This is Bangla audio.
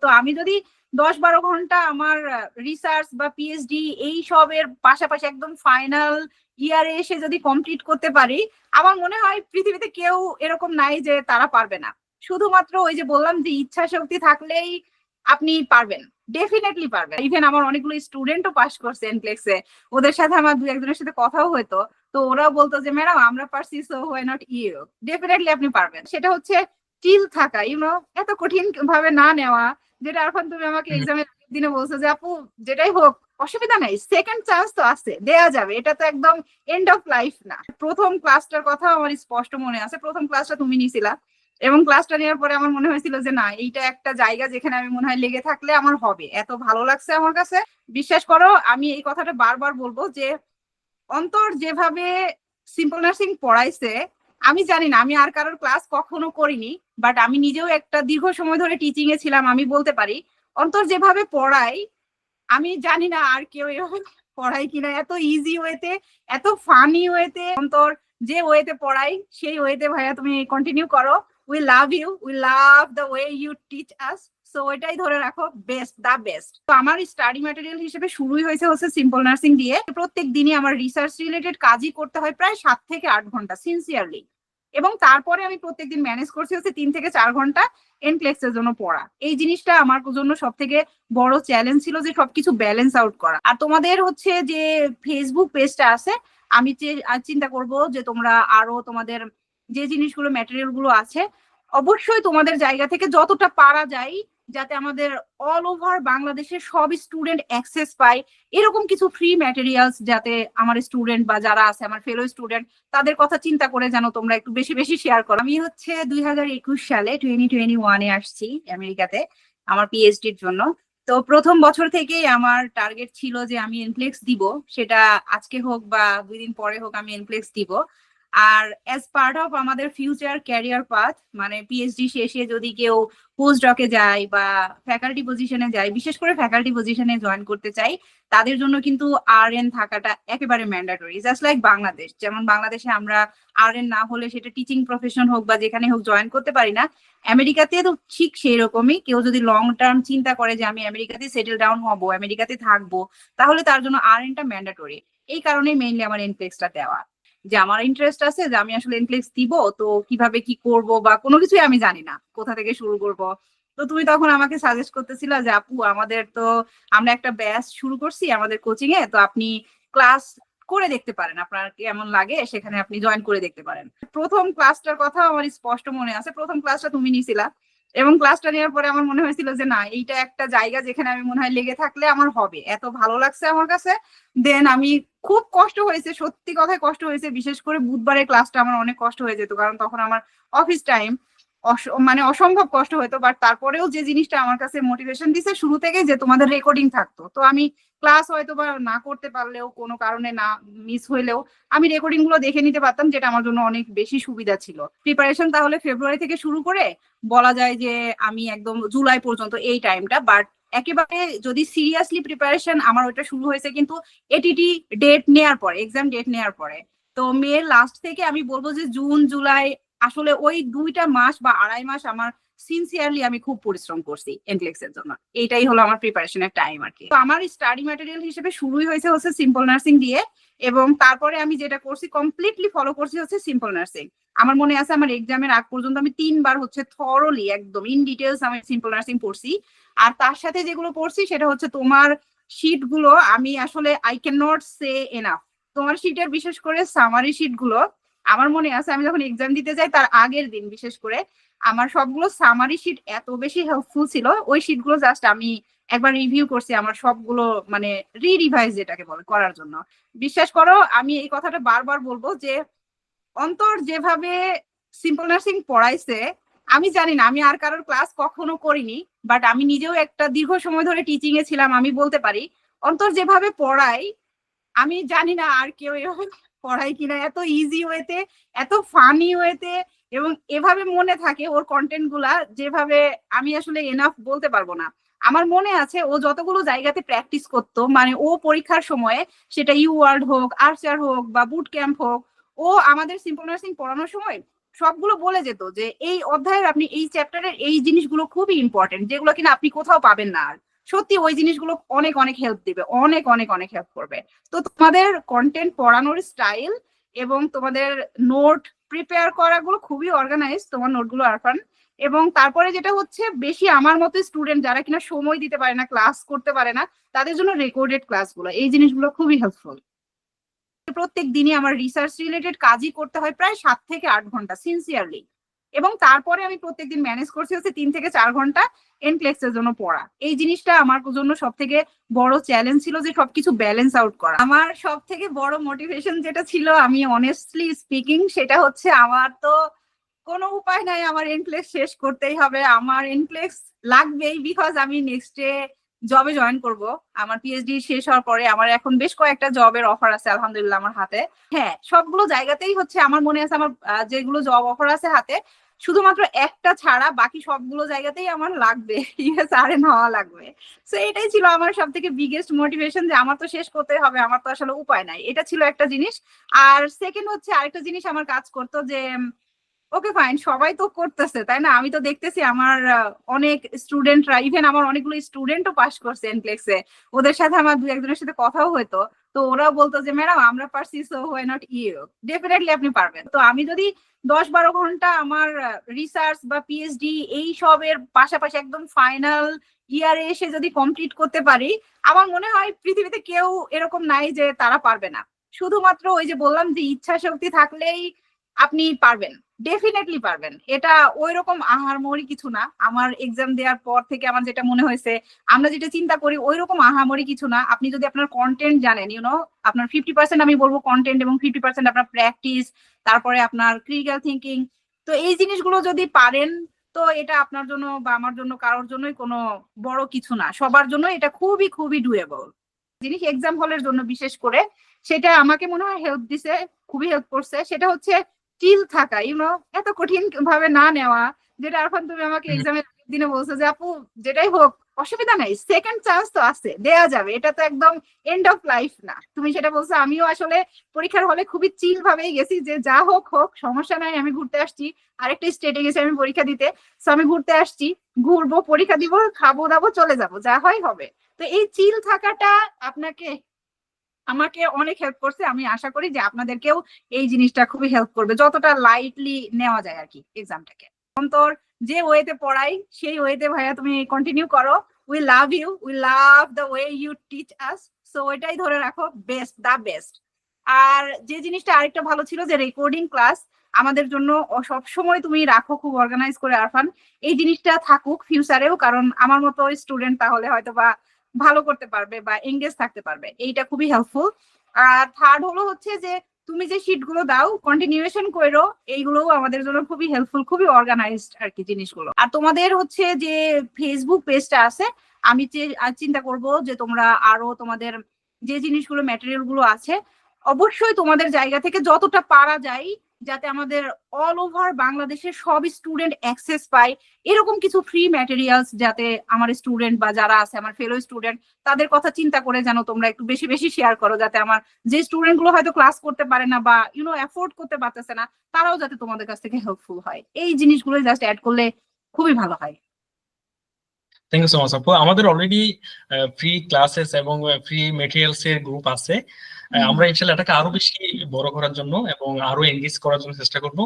তো আমি যদি 10-12 ঘন্টা আমার রিসার্চ বা পিএইচডি এই সবের পাশাপাশি একদম ফাইনাল ইয়ারে এসে যদি কমপ্লিট করতে পারি, আমার মনে হয় পৃথিবীতে কেউ এরকম নাই যে তারা পারবে না। শুধুমাত্র ওই যে বললাম যে ইচ্ছা শক্তি থাকলেই আপনি পারবেন, ডেফিনেটলি পারবেন। ইভেন আমার অনেকগুলো স্টুডেন্টও পাস করছে এনক্লেক্সে, ওদের সাথে আমার 2-1 জনের সাথে কথাও হয়তো, তো ওরাও বলতো যে ম্যাডাম আমরা পারছি, so why not you. Definitely আপনি পারবেন। সেটা হচ্ছে চিল থাকা, এত কঠিন ভাবে না নেওয়া, যেটা এখন তুমি আমাকে এক্সামের দিনে বলছো যে আপু যেটাই হোক অসুবিধা নাই, সেকেন্ড চান্স তো আছে, দেয়া যাবে, এটা তো একদম এন্ড অফ লাইফ না। প্রথম ক্লাসটার কথা আমার স্পষ্ট মনে আছে, প্রথম ক্লাসটা তুমি নিছিলা, এবং ক্লাসটা নেওয়ার পরে আমার মনে হয়েছিল যে না, এইটা একটা জায়গা যেখানে আমি মনে হয় লেগে থাকলে আমার হবে, এত ভালো লাগছে আমার কাছে। বিশ্বাস করো, আমি এই কথাটা বারবার বলবো যে অন্তর যেভাবে সিম্পল নার্সিং পড়াইছে, আমি জানি না, আমি আর কারোর ক্লাস কখনো করিনি, বাট আমি নিজেও একটা দীর্ঘ সময় ধরে টিচিং এ ছিলাম, আমি বলতে পারি অন্তর যেভাবে পড়াই, আমি জানি না আর কেউ এভাবে পড়াই কিনা, এত ইজি ওয়েতে, এত ফানি ওয়েতে। অন্তর যে ওয়েতে পড়াই সেই ওয়েতে ভাইয়া তুমি কন্টিনিউ করো। We love you, we love the way you teach us. So এটাই ধরে রাখো, বেস্ট, দা বেস্ট। তো আমার স্টাডি ম্যাটেরিয়াল হিসেবে শুরুই হচ্ছে সিম্পল নার্সিং দিয়ে। প্রত্যেক দিনই আমার রিসার্চ রিলেটেড কাজই করতে হয় প্রায় 7 থেকে 8 ঘন্টা সিনসিয়ারলি, এবং তারপরে আমি প্রত্যেকদিন ম্যানেজ করছি 3 থেকে 4 ঘন্টা এনক্লেক্স এর জন্য পড়া। এই জিনিসটা আমার জন্য সব থেকে বড় চ্যালেঞ্জ ছিল, যে সবকিছু ব্যালেন্স আউট করা। আর তোমাদের হচ্ছে যে ফেসবুক পেজটা আছে, আমি চিন্তা করব যে তোমরা আরো তোমাদের যে জিনিসগুলো ম্যাটেরিয়াল গুলো আছে, অবশ্যই তোমাদের জায়গা থেকে যতটা পারা যায়, যাতে আমাদের অল ওভার বাংলাদেশের সব স্টুডেন্ট অ্যাক্সেস পায়, এরকম কিছু ফ্রি ম্যাটেরিয়ালস যাতে আমার স্টুডেন্ট বা যারা আছে আমার ফেলো স্টুডেন্ট, তাদের কথা চিন্তা করে যেন তোমরা একটু বেশি বেশি শেয়ার করো। আমি হচ্ছে 2021 সালে 2021-এ আসছি আমেরিকাতে আমার পিএইচডির জন্য। তো প্রথম বছর থেকেই আমার টার্গেট ছিল যে আমি এনক্লেক্স দিব, সেটা আজকে হোক বা 2 দিন পরে হোক, আমি এনক্লেক্স দিব। আর অ্যাজ পার্ট অফ আমাদের ফিউচার ক্যারিয়ার পাথ, মানে পিএইচডি শেষে যদি কেউ পোস্ট ডকে যায় বা ফ্যাকাল্টি পজিশনে যায়, বিশেষ করে ফ্যাকাল্টি পজিশনে জয়েন করতে চাই, তাদের জন্য কিন্তু আরএন থাকাটা একেবারে ম্যান্ডেটরি। জাস্ট লাইক বাংলাদেশ, যেমন বাংলাদেশে আমরা আরএন না হলে সেটা টিচিং প্রফেশন হোক বা যেখানে হোক জয়েন করতে পারি না, আমেরিকাতে তো ঠিক সেই রকমই। কেউ যদি লং টার্ম চিন্তা করে যে আমি আমেরিকাতে সেটেল ডাউন হব, আমেরিকাতে থাকবো, তাহলে তার জন্য আরএনটা ম্যান্ডেটরি। এই কারণেই মেইনলি আমার এনক্লেক্সটা দেওয়া, যে আমার ইন্টারেস্ট আছে যে আমি আসলে এনক্লেক্স দিব, তো কিভাবে কি করব বা কোনো কিছুই আমি জানি না, কোথা থেকে শুরু করব। তো তুমি তখন আমাকে সাজেস্ট করতেছিলা যে আপু আমাদের তো, আমরা একটা ব্যাচ শুরু করছি আমাদের কোচিং এ, তো আপনি ক্লাস করে দেখতে পারেন, আপনার কেমন লাগে সেখানে আপনি জয়েন করে দেখতে পারেন। প্রথম ক্লাসটার কথা আমার স্পষ্ট মনে আছে, প্রথম ক্লাসটা তুমি নিছিলা, এবং ক্লাসটা নেওয়ার পরে আমার মনে হয়েছিল যে না, এইটা একটা জায়গা যেখানে আমি মনে হয় লেগে থাকলে আমার হবে, এত ভালো লাগছে আমার কাছে। দেন আমি, খুব কষ্ট হয়েছে, সত্যি কথায় কষ্ট হয়েছে, বিশেষ করে বুধবারের ক্লাসটা আমার অনেক কষ্ট হয়ে যেত, কারণ তখন আমার অফিস টাইম, মানে অসম্ভব কষ্ট হতো। বাট তারপরেও যে জিনিসটা আমার কাছে মোটিভেশন দিছে শুরু থেকে, যে তোমাদের রেকর্ডিং থাকতো, তো আমি ক্লাস হয়তো বা না করতে পারলেও, কোনো কারণে না মিস হইলেও, আমি রেকর্ডিং গুলো দেখে নিতে পারতাম, যেটা আমার জন্য অনেক বেশি সুবিধা ছিল। প্রিপারেশন তাহলে ফেব্রুয়ারি থেকে শুরু করে বলা যায় যে আমি একদম জুলাই পর্যন্ত এই টাইমটা। বাট একেবারে যদি সিরিয়াসলি প্রিপারেশন আমার ওইটা শুরু হয়েছে কিন্তু এটিটি ডেট নেয়ার পরে, এক্সাম ডেট নেয়ার পরে। তো মে লাস্ট থেকে আমি বলবো যে জুন জুলাই, আসলে ওই 2টা মাস বা 2.5 মাস আমার সিনসিয়ারলি আমি খুব পরিশ্রম করছি এনক্লেক্স এর জন্য। এইটাই হলো আমার প্রিপারেশনের টাইম আর কি। তো আমার স্টাডি ম্যাটেরিয়াল হিসেবে শুরুই হচ্ছে সিম্পল নার্সিং দিয়ে, এবং তারপরে আমি যেটা করছি কমপ্লিটলি ফলো করছি হচ্ছে সিম্পল নার্সিং। আমার মনে আছে আমার এক্সামের আগ পর্যন্ত আমি 3 বার হচ্ছে থরলি একদম ইন ডিটেলস আমি সিম্পল নার্সিং পড়ছি। আর তার সাথে যেগুলো পড়ছি সেটা হচ্ছে তোমার শীট গুলো, আমি আসলে I can not say enough. তোমার শীটের বিশেষ করে সামারি শীট গুলো, আমার মনে আছে আমি যখন এক্সাম দিতে যাই তার আগের দিন বিশেষ করে আমার সবগুলো সামারি শীট এত বেশি হেল্পফুল ছিল, ওই শীট গুলো জাস্ট আমি একবার রিভিউ করছি আমার সবগুলো, মানে রিভাইজ যেটাকে বলে, করার জন্য। বিশ্বাস করো, আমি এই কথাটা বারবার বলবো যে অন্তর যেভাবে সিম্পল নার্সিং পড়াইছে, আমি জানি না, আমি আর কারোর ক্লাস কখনো করিনি, বাট আমি নিজেও একটা দীর্ঘ সময় ধরে টিচিং এ ছিলাম, আমি বলতে পারি অন্তর যেভাবে পড়াই, আমি জানি না আর কেউ এভাবে পড়াই কিনা, এত ইজি ওয়েতে, এত ফানি ওয়েতে, এবং এভাবে মনে থাকে ওর কন্টেন্ট গুলা, যেভাবে আমি আসলে এনাফ বলতে পারবো না। আমার মনে আছে ও যতগুলো জায়গাতে প্র্যাকটিস করতো, মানে ও পরীক্ষার সময়ে, সেটা ইউ ওয়ার্ল্ড হোক, আর্চার হোক বা বুট ক্যাম্প হোক, ও আমাদের সিম্পল নার্সিং পড়ানোর সময় সবগুলো বলে যেত যে এই অধ্যায়ের আপনি এই চ্যাপ্টারের এই জিনিসগুলো খুবই ইম্পর্টেন্ট, যেগুলো কিনা আপনি কোথাও পাবেন না। আর সত্যি ওই জিনিসগুলো অনেক অনেক হেল্প দিবে, অনেক অনেক অনেক হেল্প করবে। তো তোমাদের কন্টেন্ট পড়ানোর স্টাইল এবং তোমাদের নোট প্রিপেয়ার করাগুলো খুবই অর্গানাইজ, তোমার নোটগুলো আরফান। এবং তারপরে যেটা হচ্ছে, বেশি আমার মতো স্টুডেন্ট যারা কিনা সময় দিতে পারে না, ক্লাস করতে পারে না, তাদের জন্য রেকর্ডেড ক্লাসগুলো, এই জিনিসগুলো খুবই হেল্পফুল। প্রত্যেক দিনই আমার রিসার্চ রিলেটেড কাজই করতে হয় প্রায় 7 থেকে 8 ঘন্টা সিনসিয়ারলি। এবং তারপরে আমি প্রত্যেকদিন ম্যানেজ করছি হচ্ছে 3 থেকে 4 ঘন্টা এনক্লেক্স এর জন্য পড়া। এই জিনিসটা আমার জন্য সব থেকে বড় চ্যালেঞ্জ ছিল, যে সবকিছু ব্যালেন্স আউট করা। আমার সব থেকে বড় মোটিভেশন যেটা ছিল, আমি অনেস্টলি স্পিকিং, সেটা হচ্ছে আমার তো কোনো উপায় নাই, আমার এনক্লেক্স শেষ করতেই হবে, আমার এনক্লেক্স লাগবেই, বিকজ আমি নেক্সট ডে জবে জয়েন করব। আমার পিএইচডি শেষ হওয়ার পরে আমার এখন বেশ কয়েকটা জবের অফার আছে আলহামদুলিল্লাহ আমার হাতে। হ্যাঁ, সবগুলো জায়গাতেই হচ্ছে আমার মনে আছে, আমার যেগুলো জব অফার আছে হাতে, শুধুমাত্র একটা ছাড়া বাকি সবগুলো জায়গাতেই আমার লাগবে, ইউএসআরএন হওয়া লাগবে। তো এটাই ছিল আমার সব থেকে বিগেস্ট মোটিভেশন, যে আমার তো শেষ করতে হবে, আমার তো আসলে উপায় নাই। এটা ছিল একটা জিনিস। আর সেকেন্ড হচ্ছে আরেকটা জিনিস আমার কাজ করতো, যে ওকে ফাইন, সবাই তো করতেছে তাই না, আমি তো দেখতেছি আমার অনেক স্টুডেন্টরা, ইভেন আমার অনেকগুলো স্টুডেন্টও পাস করছে এনক্লেক্সে, ওদের সাথে আমার দু একজনের সাথে কথাও হতো। তো ওরাও বলতো যে ম্যাডাম আমরা পারছি, so why not you, definitely আপনি পারবেন। তো আমি যদি 10-12 ঘন্টা আমার রিসার্চ বা পিএইচডি এই সবের পাশাপাশি একদম ফাইনাল ইয়ারে এসে যদি কমপ্লিট করতে পারি, আমার মনে হয় পৃথিবীতে কেউ এরকম নাই যে তারা পারবে না। শুধুমাত্র ওই যে বললাম যে ইচ্ছা শক্তি থাকলেই আপনি পারবেন, ডেফিনেটলি পারবেন। এটা ওইরকম আহামরি কিছু না। আমার এক্সাম দেওয়ার পর থেকে আমার যেটা মনে হয়েছে, আমরা যেটা চিন্তা করি ওইরকম আহামরি কিছু না। আপনি যদি আপনার কন্টেন্ট জানেন, আপনার 50% আমি বলবো কন্টেন্ট, এবং 50% আপনার প্র্যাকটিস, তারপরে আপনার ক্রিটিক্যাল থিঙ্কিং। তো এই জিনিসগুলো যদি পারেন, তো এটা আপনার জন্য বা আমার জন্য কারোর জন্যই কোনো বড় কিছু না, সবার জন্য এটা খুবই খুবই ডুয়েবল জিনিস। এক্সাম হলের জন্য বিশেষ করে সেটা আমাকে মনে হয় হেল্প দিছে, খুবই হেল্প করছে। সেটা হচ্ছে চিল থাকা, এত কঠিন ভাবে না নেওয়া। যেটা এখন তুমি আমাকে এক্সামের দিনে বলছো যে আপু যেটাই হোক অসুবিধা নাই, সেকেন্ড চান্স তো আছে, দেয়া যাবে, এটা তো একদম এন্ড অফ লাইফ না, তুমি সেটা বলছো। আমিও আসলে পরীক্ষার হলে খুবই চিল ভাবেই গেছি, যে যা হোক হোক সমস্যা নাই, আমি ঘুরতে আসছি, আরেকটা স্টেটে গেছি আমি পরীক্ষা দিতে, তো আমি ঘুরতে আসছি, ঘুরবো, পরীক্ষা দিব, খাবো দাবো, চলে যাব, যা হয় হবে। তো এই চিল থাকাটা আমাকে অনেক হেল্প করছে। আমি আশা করি যে আপনাদেরকেও এই জিনিসটা খুবই হেল্প করবে, যতটা লাইটলি নেওয়া যায় আর কি এক্সামটাকে। অন্তর যে ওয়েতে পড়াই সেই ওয়েতে ভাইয়া তুমি কন্টিনিউ করো। We love you, we love the way you teach us, so ওইটাই ধরে রাখো, বেস্ট, দা বেস্ট। আর যে জিনিসটা আরেকটা ভালো ছিল, যে রেকর্ডিং ক্লাস আমাদের জন্য সবসময় তুমি রাখো খুব অর্গানাইজ করে আরফান, এই জিনিসটা থাকুক ফিউচারেও, কারণ আমার মতো স্টুডেন্ট তাহলে হয়তো বা ভালো করতে পারবে বা এঙ্গেজ থাকতে পারবে, এইটা খুবই হেল্পফুল। আর থার্ড হলো হচ্ছে যে তুমি যে শীট গুলো দাও কন্টিনিউয়েশন করো, এইগুলো আমাদের জন্য খুবই হেল্পফুল, খুবই অর্গানাইজড আর কি জিনিসগুলো। আর তোমাদের হচ্ছে যে ফেসবুক পেজটা আছে, আমি চিন্তা করব যে তোমরা আরো তোমাদের যে জিনিসগুলো ম্যাটেরিয়াল গুলো আছে, অবশ্যই তোমাদের জায়গা থেকে যতটা পারা যায়, যাতে আমাদের অল ওভার বাংলাদেশের সব স্টুডেন্ট অ্যাক্সেস পায়, এরকম কিছু ফ্রি ম্যাটেরিয়ালস যাতে আমার স্টুডেন্ট বা যারা আছে আমার ফেলো স্টুডেন্ট, তাদের কথা চিন্তা করে যেন তোমরা একটু বেশি বেশি শেয়ার করো, যাতে আমার যে স্টুডেন্ট গুলো হয়তো ক্লাস করতে পারে না বা অ্যাফোর্ড করতে পারতেছে না, তারাও যাতে তোমাদের কাছ থেকে হেল্পফুল হয়। এই জিনিসগুলো জাস্ট অ্যাড করলে খুবই ভালো হয়। থ্যাংক ইউ সো মাচ আপু। আমাদের অলরেডি ফ্রি ক্লাসেস এবং ফ্রি মেটেরিয়ালস এর গ্রুপ আছে। আমরা ইনশাআল্লাহ এটাকে আরো বেশি বড় করার জন্য এবং আরো এনগেজ করার জন্য চেষ্টা করব।